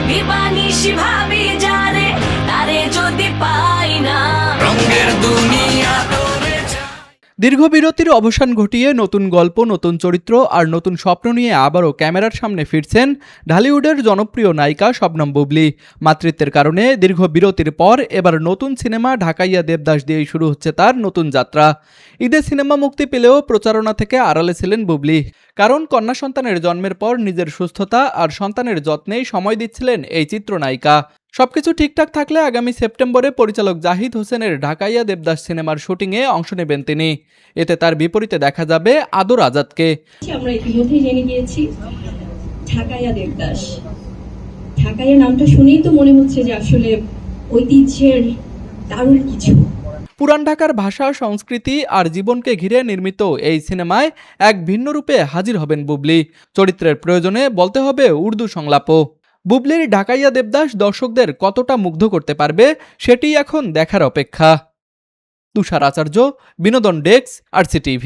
দিবানিশি ভাবি যারে তারে যদি পাই না রঙের দুনিয়া। দীর্ঘ বিরতির অবসান ঘটিয়ে নতুন গল্প, নতুন চরিত্র আর নতুন স্বপ্ন নিয়ে আবারও ক্যামেরার সামনে ফিরছেন ঢালিউডের জনপ্রিয় নায়িকা শবনম বুবলী। মাতৃত্বের কারণে দীর্ঘ বিরতির পর এবার নতুন সিনেমা ঢাকাইয়া দেবদাস দিয়েই শুরু হচ্ছে তার নতুন যাত্রা। ঈদে সিনেমা মুক্তি পেলেও প্রচারণা থেকে আড়ালে ছিলেন বুবলী, কারণ কন্যা সন্তানের জন্মের পর নিজের সুস্থতা আর সন্তানের যত্নেই সময় দিচ্ছিলেন এই চিত্রনায়িকা। সবকিছু ঠিকঠাক থাকলে আগামী সেপ্টেম্বরে পরিচালক জাহিদ হোসেনের ঢাকাইয়া দেবদাস সিনেমার শুটিংয়ে অংশ নেবেন তিনি। এতে তার বিপরীতে দেখা যাবে আদর আজাদকে। আমরা ইতিমধ্যেই জেনে গিয়েছি ঢাকাইয়া দেবদাস। ঢাকাইয়া নামটা শুনেই তো মনে হচ্ছে যে আসলে ঐতিহ্যের দারুণ কিছু। পুরান ঢাকার ভাষা, সংস্কৃতি আর জীবনকে ঘিরে নির্মিত এই সিনেমায় এক ভিন্ন রূপে হাজির হবেন বুবলী। চরিত্রের প্রয়োজনে বলতে হবে উর্দু সংলাপও। বুবলীর ঢাকাইয়া দেবদাস দর্শকদের কতটা মুগ্ধ করতে পারবে সেটি এখন দেখার অপেক্ষা। তুষার আচার্য, বিনোদন ডেস্ক, RCTV।